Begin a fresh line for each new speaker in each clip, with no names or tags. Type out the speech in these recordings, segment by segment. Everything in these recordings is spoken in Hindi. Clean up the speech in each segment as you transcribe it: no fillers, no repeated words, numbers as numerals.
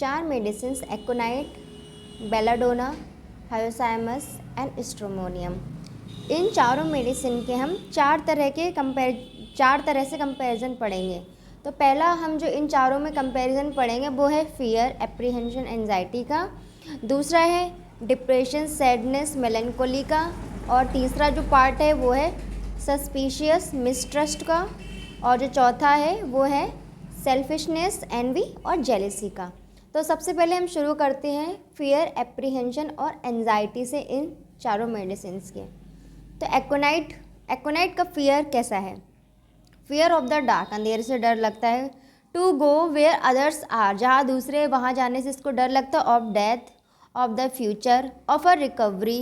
4 medicines aconite, belladonna, hyoscyamus and stramonium. इन चारों मेडिसिन के हम चार तरह से कंपैरिजन पढ़ेंगे। तो पहला हम जो इन चारों में कंपैरिजन पढ़ेंगे वो है फियर, एप्रीहेंशन, एंजाइटी का। दूसरा है डिप्रेशन, सैडनेस, मेलनकोली का। और तीसरा जो पार्ट है वो है सस्पिशियस, मिसट्रस्ट का। और जो चौथा है वो है सेल्फिशनेस, एनवी और जेलेसी का। तो सबसे पहले हम शुरू करते हैं फियर, एप्रीहेंशन और एंजाइटी से इन चारों मेडिसिन के। तो एकोनाइट का फियर कैसा है? फियर ऑफ द डार्क, अंधेरे से डर लगता है। To go where others are, जहाँ दूसरे वहाँ जाने से इसको डर लगता है। Of death, of the future, of a recovery,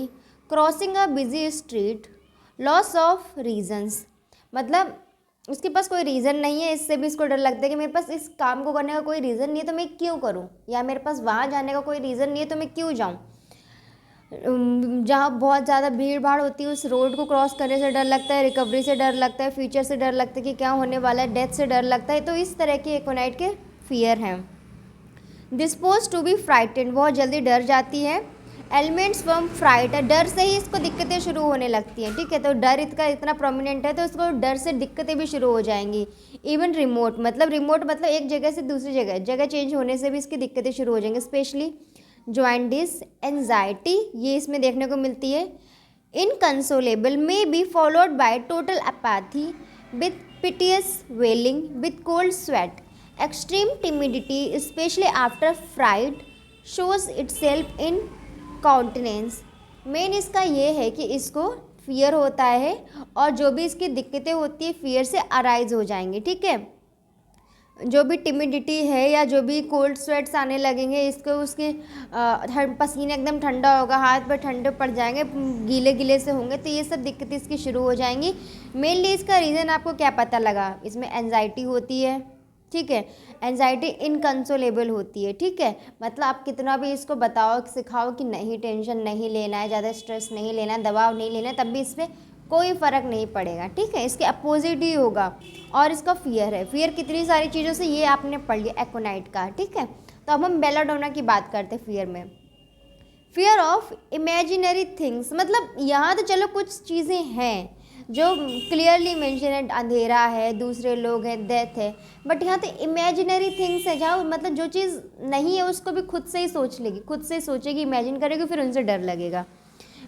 crossing a busy street, loss of reasons. मतलब उसके पास कोई रीज़न नहीं है, इससे भी इसको डर लगता है कि मेरे पास इस काम को करने का कोई रीज़न नहीं है तो मैं क्यों करूं, या मेरे पास वहाँ जाने का कोई रीज़न नहीं है तो मैं क्यों जाऊं। जहाँ बहुत ज़्यादा भीड़ भाड़ होती है उस रोड को क्रॉस करने से डर लगता है, रिकवरी से डर लगता है, फ्यूचर से डर लगता है कि क्या होने वाला है, डेथ से डर लगता है। तो इस तरह के एकोनाइट के फियर हैं। डिस्पोज टू बी फ्राइटेंड, बहुत जल्दी डर जाती है। एलिमेंट्स फ्रॉम फ्राइट, डर से ही इसको दिक्कतें शुरू होने लगती हैं। ठीक है, तो डर इसका इतना प्रोमिनेंट है तो इसको डर से दिक्कतें भी शुरू हो जाएंगी। इवन रिमोट मतलब एक जगह से दूसरी जगह चेंज होने से भी इसकी दिक्कतें शुरू हो जाएंगी। स्पेशली जॉइंडिस, एंजाइटी, ये इसमें देखने को मिलती है। Inconsolable may be followed by total apathy with piteous wailing with cold sweat, extreme timidity specially after fright shows itself in countenance. Main इसका ये है कि इसको फियर होता है और जो भी इसकी दिक्कतें होती है फियर से अराइज हो जाएंगी। ठीक है, जो भी टिमिडिटी है या जो भी कोल्ड स्वेट्स आने लगेंगे इसको, उसके पसीने एकदम ठंडा होगा, हाथ पर ठंडे पड़ जाएंगे, गीले गीले से होंगे, तो ये सब दिक्कतें इसकी शुरू हो जाएंगी। मेनली इसका रीज़न आपको क्या पता लगा? इसमें एंजाइटी होती है। ठीक है, एंजाइटी इनकंसोलेबल होती है। ठीक है, मतलब आप कितना भी इसको बताओ सिखाओ कि नहीं टेंशन नहीं लेना है, ज़्यादा स्ट्रेस नहीं लेना है, दबाव नहीं लेना है, तब भी इस पर कोई फ़र्क नहीं पड़ेगा। ठीक है, इसके अपोजिट ही होगा। और इसका फियर है, फियर कितनी सारी चीज़ों से ये आपने पढ़ लिया एकोनाइट का। ठीक है, तो अब हम बेलाडोना की बात करते हैं फियर में। फियर ऑफ इमेजिनरी थिंग्स, मतलब यहाँ तो चलो कुछ चीज़ें हैं जो क्लियरली मेंशन है, अंधेरा है, दूसरे लोग हैं, डेथ है, बट यहाँ तो इमेजिनरी थिंग्स है जहाँ मतलब जो चीज़ नहीं है उसको भी खुद से ही सोच लेगी, खुद से सोचेगी, इमेजिन करेगी, फिर उनसे डर लगेगा।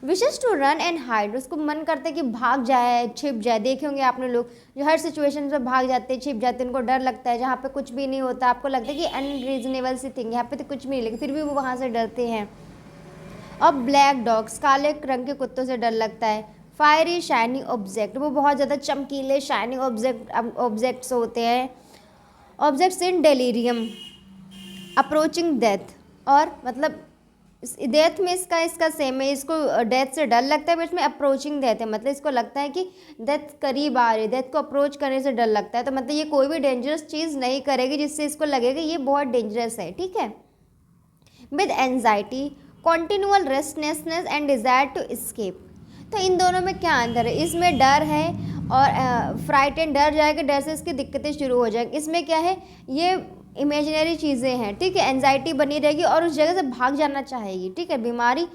Wishes to run and hide, उसको मन करता है कि भाग जाए, छिप जाए। देखे होंगे आपने लोग जो हर सिचुएशन में भाग जाते हैं, छिप जाते हैं, उनको डर लगता है। जहाँ पे कुछ भी नहीं होता आपको लगता है कि अनरीजनेबल सी थिंग, यहाँ पे तो कुछ भी नहीं, लेकिन फिर भी वो वहाँ से डरते हैं। और ब्लैक डॉग्स, काले रंग के कुत्तों से डर लगता है। फायरी शाइनिंग ऑब्जेक्ट, वो बहुत ज़्यादा चमकीले शाइनिंग ऑब्जेक्ट्स होते हैं। Objects in delirium, approaching death, और मतलब डेथ में इसका सेम है, इसको डेथ से डर लगता है, बट इसमें अप्रोचिंग डेथ है, मतलब इसको लगता है कि डेथ करीब आ रही है, डेथ को अप्रोच करने से डर लगता है। तो मतलब ये कोई भी डेंजरस चीज़ नहीं करेगी जिससे इसको लगेगा ये बहुत डेंजरस है। ठीक है, with anxiety, continual restlessness and desire to escape. तो इन दोनों में क्या अंतर है? इसमें डर है और फ्राइटेन, डर जाएगा, डर से इसकी दिक्कतें शुरू हो जाएंगी। इसमें क्या है, ये इमेजिनरी चीज़ें हैं। ठीक है, एंजाइटी बनी रहेगी और उस जगह से भाग जाना चाहेगी। ठीक है, बीमारी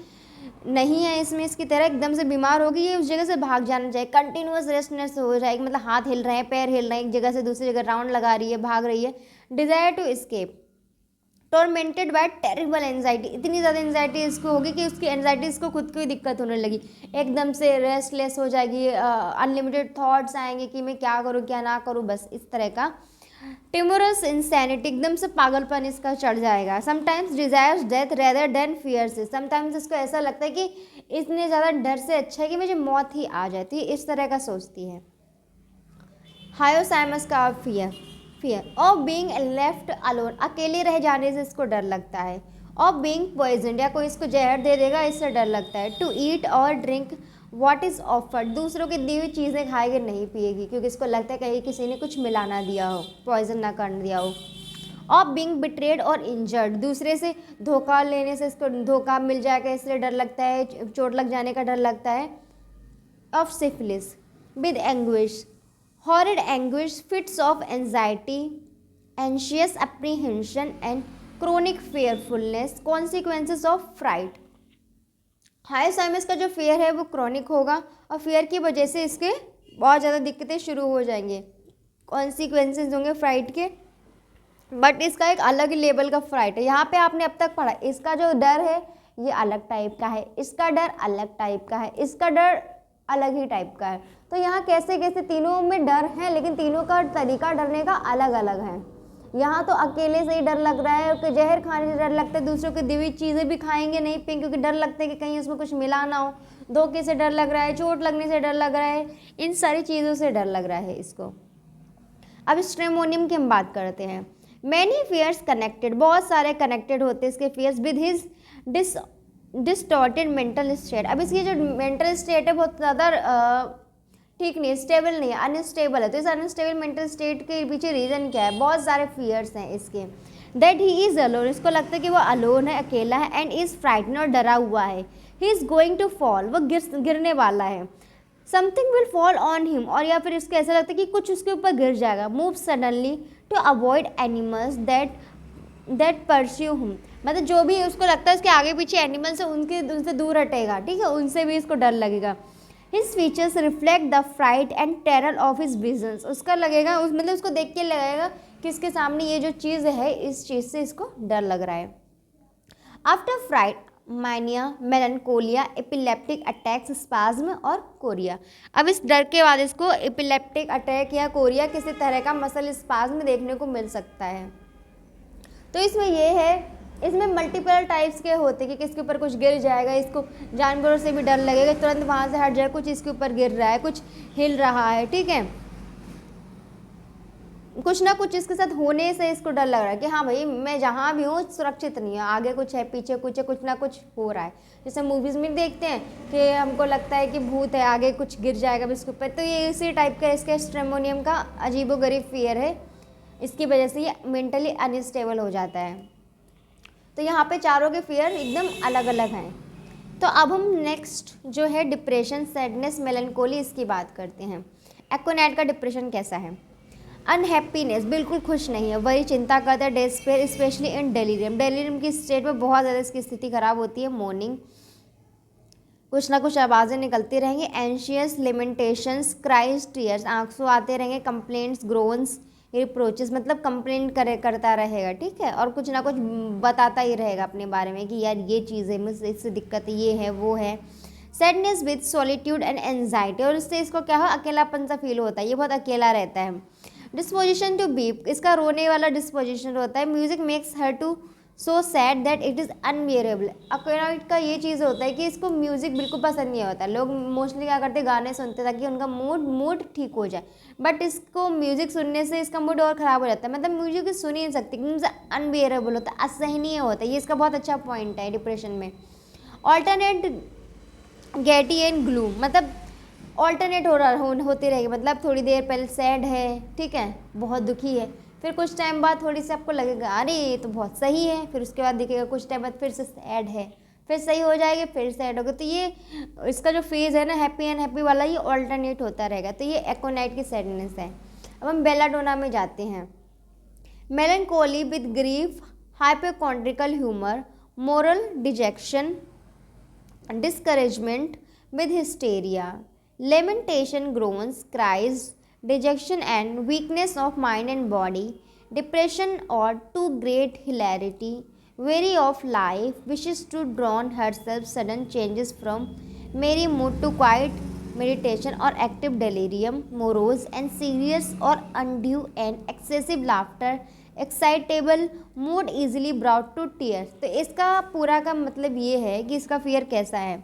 नहीं है इसमें इसकी तरह एकदम से बीमार होगी, ये उस जगह से भाग जाना चाहिए। कंटिन्यूअस रेस्टलेस हो जाएगी, मतलब हाथ हिल रहे हैं, पैर हिल रहे हैं, एक जगह से दूसरी जगह राउंड लगा रही है, भाग रही है। Desire to escape, tormented by terrible anxiety, इतनी ज़्यादा एंजाइटी इसको होगी कि उसकी एंजाइटी इसको खुद को ही दिक्कत होने लगी, एकदम से रेस्टलेस हो जाएगी, अनलिमिटेड थॉट्स आएंगे कि मैं क्या करूँ क्या ना करूँ, बस इस तरह का। टिमोरस इंसैनिटी, एकदम से पागलपन इसका चढ़ जाएगा। Sometimes desires death rather than fear से, समटाइम्स इसको ऐसा लगता है कि इतने ज़्यादा डर से अच्छा है कि मुझे मौत ही आ जाती है, इस तरह का सोचती है। हायोसाइमस का fear of being left alone, अकेले रह जाने से इसको डर लगता है। ऑफ बीइंग पॉइजन, या कोई इसको जहर दे देगा, इससे डर लगता है। टू ईट और ड्रिंक व्हाट इज़ ऑफर्ड, दूसरों की दी हुई चीज़ें खाएगी नहीं पिएगी, क्योंकि इसको लगता है कहीं किसी ने कुछ मिला ना दिया हो, पॉइजन ना कर दिया हो। ऑफ बीइंग बिट्रेड और इंजर्ड, दूसरे से धोखा लेने से इसको धोखा मिल जाएगा इसलिए डर लगता है, चोट लग जाने का डर लगता है। Of syphilis with anguish, horrid anguish, fits of anxiety, anxious apprehension and chronic fearfulness, consequences of fright. Hyoscyamus का जो फेयर है वो क्रॉनिक होगा और फेयर की वजह से इसके बहुत ज़्यादा दिक्कतें शुरू हो जाएंगे, कॉन्सिक्वेंसेस होंगे फ्राइट के। बट इसका एक अलग लेवल का फ्राइट है। यहाँ पे आपने अब तक पढ़ा, इसका जो डर है ये अलग टाइप का है, इसका डर अलग टाइप का है, इसका डर अलग ही टाइप का है। तो यहाँ कैसे कैसे तीनों में डर है, लेकिन तीनों का तरीका डरने का अलग अलग है। यहाँ तो अकेले से ही डर लग रहा है कि जहर खाने से डर लगता है, दूसरों की दी हुई चीज़ें भी खाएंगे नहीं पिएंगे क्योंकि डर लगता है कि कहीं उसमें कुछ मिला ना हो, धोखे से डर लग रहा है, चोट लगने से डर लग रहा है, इन सारी चीज़ों से डर लग रहा है इसको। अब स्ट्रेमोनियम की हम बात करते हैं। मैनी फियर्स कनेक्टेड, बहुत सारे कनेक्टेड होते हैं इसके fears with his distorted mental state. अब इसकी जो मेंटल स्टेट है बहुत ज़्यादा ठीक नहीं, स्टेबल नहीं है, अनस्टेबल है। तो इस अनस्टेबल मेंटल स्टेट के पीछे रीज़न क्या है? बहुत सारे फियर्स हैं इसके। दैट ही इज़ अलोन, इसको लगता है कि वो अलोन है, अकेला है, एंड इज़ फ्राइटन, और डरा हुआ है। He is going to fall, वो गिरने वाला है। Something will fall on him, और या फिर इसको ऐसा लगता है कि कुछ उसके ऊपर गिर जाएगा। Move suddenly to avoid animals that pursue him, मतलब जो भी उसको लगता है उसके आगे पीछे एनिमल्स है उनसे दूर हटेगा, ठीक है, उनसे भी इसको डर लगेगा। His features reflect the fright and terror of his visions, उसका लगेगा मतलब उसको देख के लगेगा कि इसके सामने ये जो चीज़ है इस चीज़ से इसको डर लग रहा है। आफ्टर फ्राइट मानिया, मेलनकोलिया, एपिलेप्टिक अटैक्स, स्पाज्म और कोरिया। अब इस डर के बाद इसको एपिलेप्टिक अटैक या कोरिया किसी तरह का मसल स्पाज्म देखने को मिल सकता है। तो इसमें ये है, इसमें मल्टीपल टाइप्स के होते हैं कि किसके ऊपर कुछ गिर जाएगा, इसको जानवरों से भी डर लगेगा, तुरंत वहाँ से हट जाए, कुछ इसके ऊपर गिर रहा है, कुछ हिल रहा है, ठीक है, कुछ ना कुछ इसके साथ होने से इसको डर लग रहा है कि हाँ भाई मैं जहाँ भी हूँ सुरक्षित नहीं है, आगे कुछ है, पीछे कुछ है, कुछ ना कुछ हो रहा है। जैसे मूवीज़ में देखते हैं कि हमको लगता है कि भूत है, आगे कुछ गिर जाएगा इसके ऊपर। तो ये इसी टाइप का इसका स्ट्रेमोनियम का अजीबोगरीब फियर है, इसकी वजह से ये मेंटली अनस्टेबल हो जाता है। तो यहाँ पे चारों के फियर एकदम अलग अलग हैं। तो अब हम नेक्स्ट जो है डिप्रेशन, सैडनेस, मेलनकोली, इसकी बात करते हैं। एक्वानाइट का डिप्रेशन कैसा है? अनहैप्पीनेस, बिल्कुल खुश नहीं है, वही चिंता करता है, despair, specially in delirium, delirium की स्टेट में बहुत ज़्यादा इसकी स्थिति खराब होती है। मॉर्निंग कुछ ना कुछ आवाज़ें निकलती रहेंगी। एंशियस, लेमेंटेशंस, क्राइज, टीयर्स, आंसू आते रहेंगे। कंप्लेंट्स, ग्रोन्स, रिप्रोचेस, मतलब कंप्लेंट करता रहेगा, ठीक है, और कुछ ना कुछ बताता ही रहेगा अपने बारे में कि यार ये चीज़ है, मुझसे इससे दिक्कत है, ये है, वो है। Sadness with solitude and anxiety, और इससे इसको क्या हो, अकेलापन सा फील होता है, ये बहुत अकेला रहता है। डिस्पोजिशन टू बीप, इसका रोने वाला डिस्पोजिशन होता है। Music makes her too so sad that it is unbearable, aconite का ये चीज़ होता है कि इसको म्यूज़िक बिल्कुल पसंद नहीं होता। लोग मोस्टली क्या करते, गाने सुनते ताकि उनका मूड ठीक हो जाए, बट इसको म्यूज़िक सुनने से इसका मूड और ख़राब हो जाता है। मतलब म्यूजिक सुन ही नहीं सकती, एकदम अनबियरेबल होता है, असहनीय होता है। ये इसका बहुत अच्छा पॉइंट है डिप्रेशन में। ऑल्टरनेट गैटी एंड ग्लू, मतलब ऑल्टरनेट होती रहेगी, मतलब थोड़ी देर पहले सैड है, ठीक है, बहुत दुखी है, फिर कुछ टाइम बाद थोड़ी सी आपको लगेगा अरे ये तो बहुत सही है, फिर उसके बाद दिखेगा कुछ टाइम बाद फिर से सैड है, फिर सही हो जाएगी, फिर सैड होगा। तो ये इसका जो फेज़ है ना, हैप्पी एंड हैप्पी वाला, ये ऑल्टरनेट होता रहेगा। तो ये एक्वानाइट की सैडनेस है। अब हम बेलाडोना में जाते हैं। Melancholy with grief, hypochondriacal humour, moral dejection, discouragement with hysteria, lamentation, groans, cries, dejection and weakness of mind and body, depression or too great hilarity, weary of life, wishes to drown herself, sudden changes from merry mood to quiet meditation or active delirium, morose and serious or undue and excessive laughter, excitable mood easily brought to tears. तो इसका पूरा का मतलब ये है कि इसका फियर कैसा है,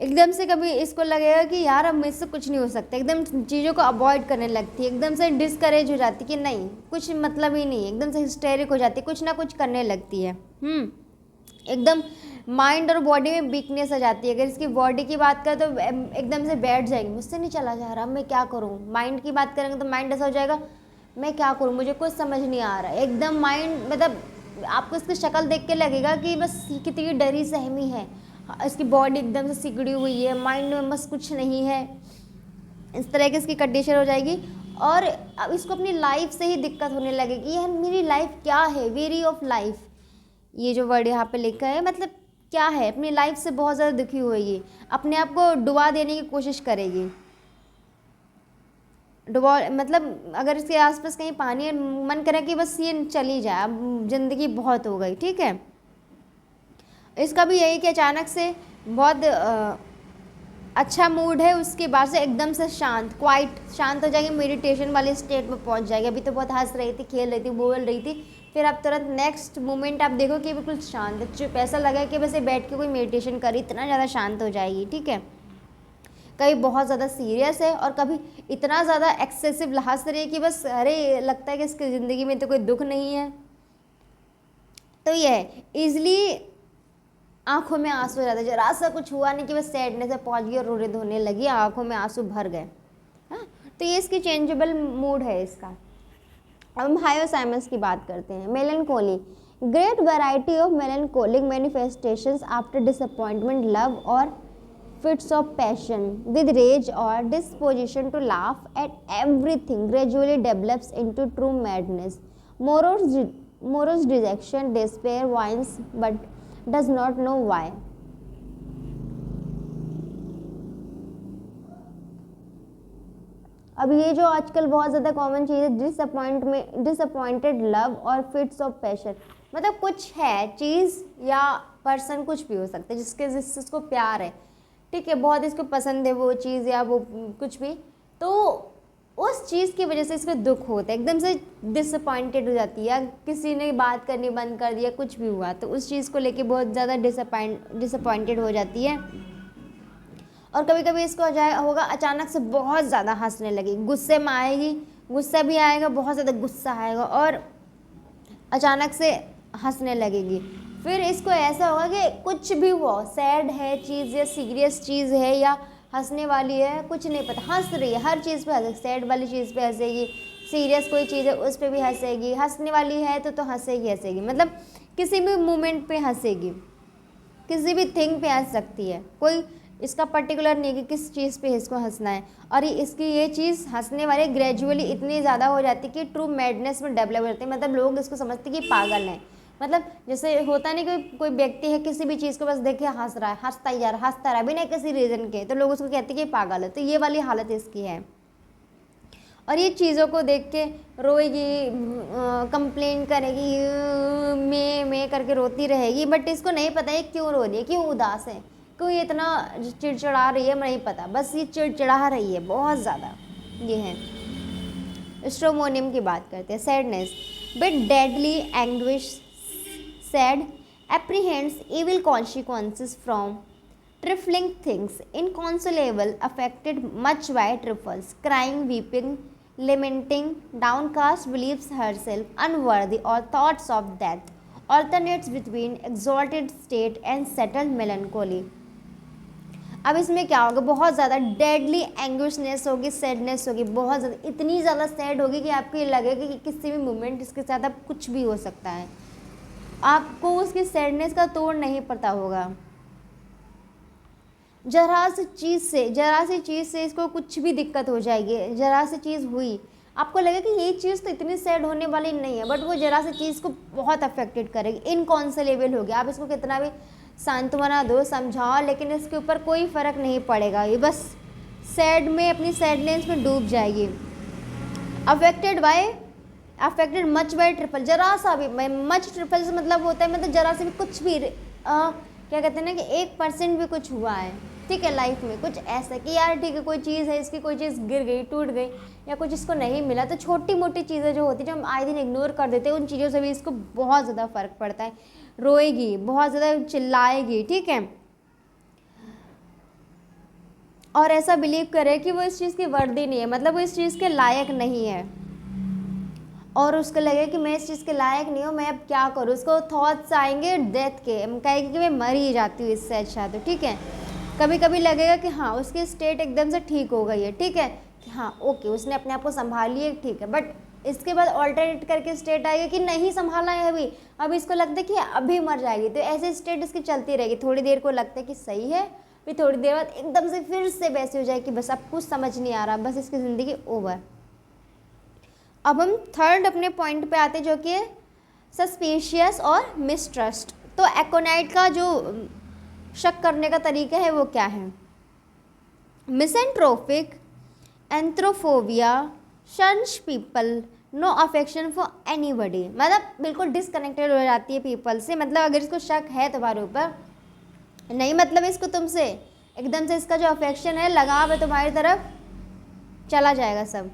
एकदम से कभी इसको लगेगा कि यार अब मुझसे कुछ नहीं हो सकता, एकदम चीज़ों को अवॉइड करने लगती है, एकदम से डिस्करेज हो जाती है कि नहीं कुछ मतलब ही नहीं है, एकदम से हिस्टेरिक हो जाती है, कुछ ना कुछ करने लगती है। एकदम माइंड और बॉडी में वीकनेस आ जाती है। अगर इसकी बॉडी की बात करें तो एकदम से बैठ जाएगी, मुझसे नहीं चला जा रहा, मैं क्या करूँ। माइंड की बात करेंगे तो माइंड ऐसा हो जाएगा, मैं क्या करूँ, मुझे कुछ समझ नहीं आ रहा है। एकदम माइंड, मतलब आपको इसकी शक्ल देख के लगेगा कि बस कितनी डरी सहमी है, इसकी बॉडी एकदम से सिकुड़ी हुई है, माइंड में बस कुछ नहीं है, इस तरह की इसकी कंडीशन हो जाएगी। और अब इसको अपनी लाइफ से ही दिक्कत होने लगेगी, यार मेरी लाइफ क्या है, वेरी ऑफ लाइफ, ये जो वर्ड यहाँ पे लिखा है मतलब क्या है, अपनी लाइफ से बहुत ज़्यादा दुखी होगी, अपने आप को डुबा देने की कोशिश करेगी। डुबा मतलब अगर इसके आसपास कहीं पानी है, मन करे कि बस ये चली जाए, अब ज़िंदगी बहुत हो गई, ठीक है। इसका भी यही कि अचानक से बहुत अच्छा मूड है, उसके बाद से एकदम से शांत, क्वाइट शांत हो जाएगी, मेडिटेशन वाले स्टेट में पहुंच जाएगी। अभी तो बहुत हंस रही थी, खेल रही थी, बोल रही थी, फिर अब तुरंत नेक्स्ट मोमेंट आप देखो कि बिल्कुल शांत, चुप, ऐसा लगा कि बस बैठ के कोई मेडिटेशन करी, इतना ज़्यादा शांत हो जाएगी, ठीक है। कभी बहुत ज़्यादा सीरियस है और कभी इतना ज़्यादा एक्सेसिव हंस रही है कि बस अरे लगता है कि इसकी ज़िंदगी में तो कोई दुख नहीं है। तो ये है ईजिली आंखों में आंसू आ जाते, जरा सा कुछ हुआ नहीं कि बस सैडनेस से पहुंच गई और रोने धोने लगी, आंखों में आंसू भर गए। हाँ, तो ये इसकी चेंजेबल मूड है इसका। अब हम हायोसाइमस की बात करते हैं। Melancholy, great variety of melancholic manifestations after disappointment, love और fits of passion with rage or disposition to laugh at everything gradually develops into true madness. Morose dejection, despair whines but does not know why. अब ये जो आजकल बहुत ज़्यादा कॉमन चीज़ है, डिसअपॉइंटेड लव और फिट्स ऑफ पैशन, मतलब कुछ है चीज़ या पर्सन, कुछ भी हो सकता है जिसको प्यार है, ठीक है, बहुत इसको पसंद है वो चीज़ या वो कुछ भी, तो उस चीज़ की वजह से इसको दुख होता है, एकदम से डिसअपॉइंटेड हो जाती है, या किसी ने बात करनी बंद कर दिया, कुछ भी हुआ तो उस चीज़ को लेके बहुत ज़्यादा डिसअपॉइंटेड हो जाती है। और कभी कभी इसको होगा अचानक से बहुत ज़्यादा हंसने लगी, गुस्से में आएगी, गुस्सा भी आएगा, बहुत ज़्यादा गुस्सा आएगा और अचानक से हंसने लगेगी। फिर इसको ऐसा होगा कि कुछ भी हो, सैड है चीज़ या सीरियस चीज़ है या हंसने वाली है, कुछ नहीं पता, हंस रही है, हर चीज़ पे हंसेगी, सैड वाली चीज़ पे हंसेगी, सीरियस कोई चीज़ है उस पर भी हंसेगी, हंसने वाली है तो हंसेगी, मतलब किसी भी मोमेंट पे हंसेगी, किसी भी थिंग पे हंस सकती है, कोई इसका पर्टिकुलर नहीं कि किस चीज़ पे इसको हंसना है। और ये चीज़ हंसने वाले ग्रेजुअली इतनी ज़्यादा हो जाती है कि ट्रू मैडनेस में डेवलप हो जाती है, मतलब लोग इसको समझते हैं कि पागल है, मतलब जैसे होता नहीं कोई व्यक्ति है किसी भी चीज़ को बस देख के हंस रहा है, हंसता ही जा रहा, हंसता रहा बिना किसी रीज़न के, तो लोग उसको कहते हैं कि पागल है, तो ये वाली हालत इसकी है। और ये चीज़ों को देख के रोएगी, कंप्लेन करेगी, मैं करके रोती रहेगी, बट इसको नहीं पता है क्यों रो रही है, क्यों उदास है, क्यों ये इतना चिड़चिड़ा रही है, नहीं पता, बस ये चिड़चिड़ा रही है बहुत ज़्यादा। ये है स्ट्रोमोनियम की बात करते हैं। Sadness, bit deadly anguish, sad, apprehends evil consequences from trifling things, inconsolable, affected much by trifles, crying, weeping, lamenting, downcast, believes herself unworthy or thoughts of death, alternates between exalted state and settled melancholy. अब इसमें क्या होगा, बहुत ज़्यादा डेडली एंग्विशनेस होगी, सैडनेस होगी, बहुत ज़्यादा, इतनी ज़्यादा सैड होगी कि आपको ये लगेगा कि किसी भी मोमेंट इसके साथ अब कुछ भी हो सकता है, आपको उसकी सैडनेस का तोड़ नहीं पता होगा। जरा सी चीज़ से इसको कुछ भी दिक्कत हो जाएगी, जरा सी चीज़ हुई, आपको लगेगा कि ये चीज़ तो इतनी सैड होने वाली नहीं है, बट वो जरा सी चीज़ को बहुत अफेक्टेड करेगी, इनकॉन्सोलेबल होगी, आप इसको कितना भी सांत्वना दो, समझाओ, लेकिन इसके ऊपर कोई फ़र्क नहीं पड़ेगा, ये बस सैड में अपनी सैडनेस में डूब जाएगी। अफेक्टेड मच बाय ट्रिपल, जरा सा भी, मच ट्रिपल से मतलब होता है मतलब जरा से भी कुछ भी क्या कहते हैं ना कि 1% भी कुछ हुआ है, ठीक है, लाइफ में कुछ ऐसा कि यार ठीक है कोई चीज़ है, इसकी कोई चीज़ गिर गई, टूट गई, या कुछ इसको नहीं मिला, तो छोटी मोटी चीज़ें जो होती है जो हम आए दिन इग्नोर कर देते हैं, उन चीज़ों से भी इसको बहुत ज़्यादा फ़र्क पड़ता है, रोएगी, बहुत ज़्यादा चिल्लाएगी, ठीक है, और ऐसा बिलीव करे कि वो इस चीज़ की वर्दी नहीं है, मतलब वो इस चीज़ के लायक नहीं है, और उसको लगे कि मैं इस चीज़ के लायक नहीं हूँ, मैं अब क्या करूँ, उसको थॉट्स आएंगे डेथ के, कहेगी कि मैं मर ही जाती हूँ इससे अच्छा, तो ठीक है, कभी कभी लगेगा कि हाँ उसकी स्टेट एकदम से ठीक हो गई है, ठीक है, कि हाँ ओके उसने अपने आप को संभाल लिया, ठीक है, बट इसके बाद ऑल्टरनेट करके स्टेट आएगी कि नहीं संभाला है अभी इसको लगता है कि अभी मर जाएगी, तो ऐसे स्टेट इसकी चलती रहेगी, थोड़ी देर को लगता है कि सही है, फिर थोड़ी देर बाद एकदम से फिर से वैसी हो जाए कि बस अब कुछ समझ नहीं आ रहा, बस इसकी ज़िंदगी ओवर। अब हम थर्ड अपने पॉइंट पे आते जो कि है सस्पिशियस और मिसट्रस्ट। तो एकोनाइट का जो शक करने का तरीका है वो क्या है? Misanthropic, anthropophobia, shuns people, no affection for anybody, मतलब बिल्कुल डिसकनेक्टेड हो जाती है पीपल से। मतलब अगर इसको शक है तुम्हारे ऊपर, नहीं मतलब इसको तुमसे एकदम से इसका जो अफेक्शन है, लगाव है तुम्हारी तरफ, चला जाएगा सब।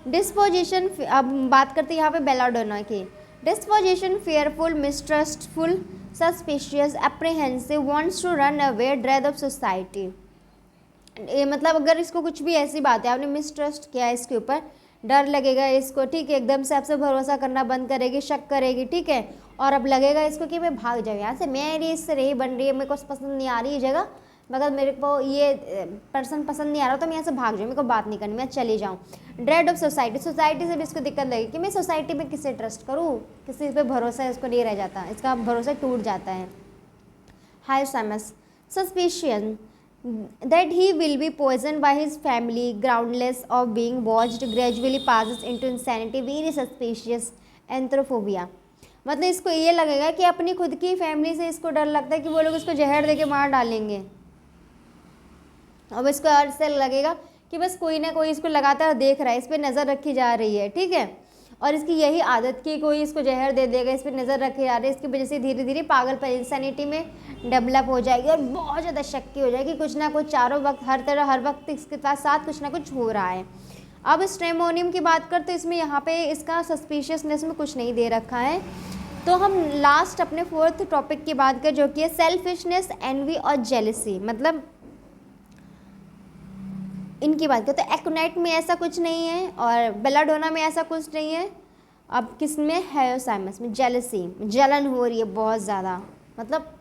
डिस्पोजिशन, अब बात करते हैं यहाँ पे बेलाडोना की। Disposition fearful, mistrustful, suspicious, apprehensive, wants to run away, dread of society. ये मतलब अगर इसको कुछ भी ऐसी बात है, आपने मिसट्रस्ट किया है इसके ऊपर, डर लगेगा इसको, ठीक है, एकदम से आपसे भरोसा करना बंद करेगी, शक करेगी, ठीक है, और अब लगेगा इसको कि मैं भाग जाऊँ यहाँ से, मेरी इससे रही बन रही है, मेरे को पसंद नहीं आ रही है जगह, मगर मेरे को ये पर्सन पसंद नहीं आ रहा, तो मैं यहाँ से भाग जाऊँ, मेरे को बात नहीं करनी, मैं चली जाऊँ। ड्रेड ऑफ सोसाइटी, सोसाइटी से भी इसको दिक्कत लगेगी कि मैं सोसाइटी में किससे ट्रस्ट करूँ, किसी पे भरोसा इसको नहीं रह जाता, इसका भरोसा टूट जाता है। हाइसमस, suspicion that he will be poisoned by his family, groundless of being watched, gradually passes into insanity, very suspicious, एंथ्रोफोबिया। मतलब इसको ये लगेगा कि अपनी खुद की फैमिली से इसको डर लगता है कि वो लोग इसको जहर देके मार डालेंगे। अब इसको ऐसे लगेगा कि बस कोई ना कोई इसको लगातार देख रहा है, इस पर नज़र रखी जा रही है, ठीक है, और इसकी यही आदत कि कोई इसको जहर दे देगा, इस पर नज़र रखी जा रही है, इसकी वजह से धीरे धीरे पागलपन इंसानिटी में डेवलप हो जाएगी और बहुत ज़्यादा शक्की हो जाएगी, कुछ ना कुछ चारों वक्त हर वक्त इसके साथ कुछ ना कुछ हो रहा है। अब स्ट्रेमोनियम की बात करते तो इसमें यहाँ पे इसका सस्पिशियसनेस में कुछ नहीं दे रखा है। तो हम लास्ट अपने फोर्थ टॉपिक की बात करें जो कि है सेल्फिशनेस, एनवी और जेलिसी। मतलब इनकी बात करें तो एक्नाइट में ऐसा कुछ नहीं है और बेलाडोना में ऐसा कुछ नहीं है। अब किस में है? साइमस में जेलसी, जलन हो रही है बहुत ज़्यादा, मतलब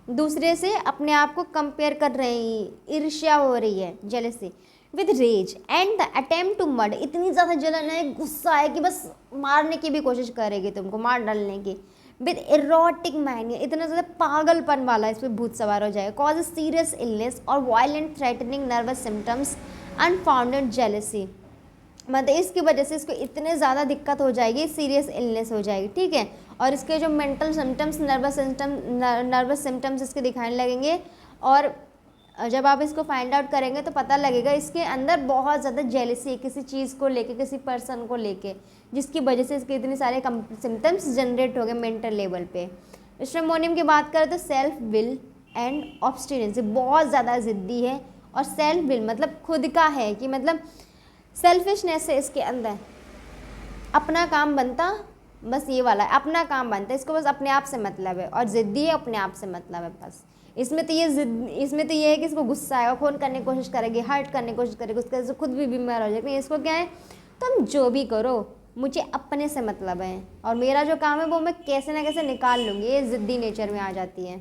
दूसरे से अपने आप को कंपेयर कर रहे हैं, ईर्ष्या हो रही है, jealousy with rage and the attempt to murder, इतनी ज़्यादा जलन है, गुस्सा है कि बस मारने की भी कोशिश करेगी तुमको, मार डालने की। विद इरोटिक मैनिया, इतना ज़्यादा पागलपन वाला इस पर भूत सवार हो जाएगा। कॉज सीरियस इलनेस और violent threatening nervous symptoms, unfounded jealousy, मतलब इसकी वजह से इसको इतने ज़्यादा दिक्कत हो जाएगी, सीरियस इलनेस हो जाएगी, ठीक है, और इसके जो मेंटल सिम्टम्स, नर्वस सिम्टम्स इसके दिखाने लगेंगे। और जब आप इसको फाइंड आउट करेंगे तो पता लगेगा इसके अंदर बहुत ज़्यादा जेलसी है किसी चीज़ को लेके, किसी पर्सन को लेके, जिसकी वजह से इसके इतने सारे सिम्टम्स जनरेट हो गए मेंटल लेवल पे। स्ट्रेमोनियम की बात करें तो सेल्फ विल एंड ऑब्स्टिनेंसी, बहुत ज़्यादा ज़िद्दी है, और सेल्फ विल मतलब खुद का है कि मतलब सेल्फिशनेस है इसके अंदर, अपना काम बनता, बस ये वाला है, अपना काम बनता है, इसको बस अपने आप से मतलब है, और ज़िद्दी है, अपने आप से मतलब है बस। इसमें तो ये है कि इसको गुस्सा आएगा, खून करने की कोशिश करेगी, हर्ट करने की कोशिश करेगी, उसके वजह से खुद भी बीमार हो जाएगी। इसको क्या है, तुम जो भी करो मुझे अपने से मतलब है, और मेरा जो काम है वो मैं कैसे ना कैसे निकाल लूँगी, ये ज़िद्दी नेचर में आ जाती है।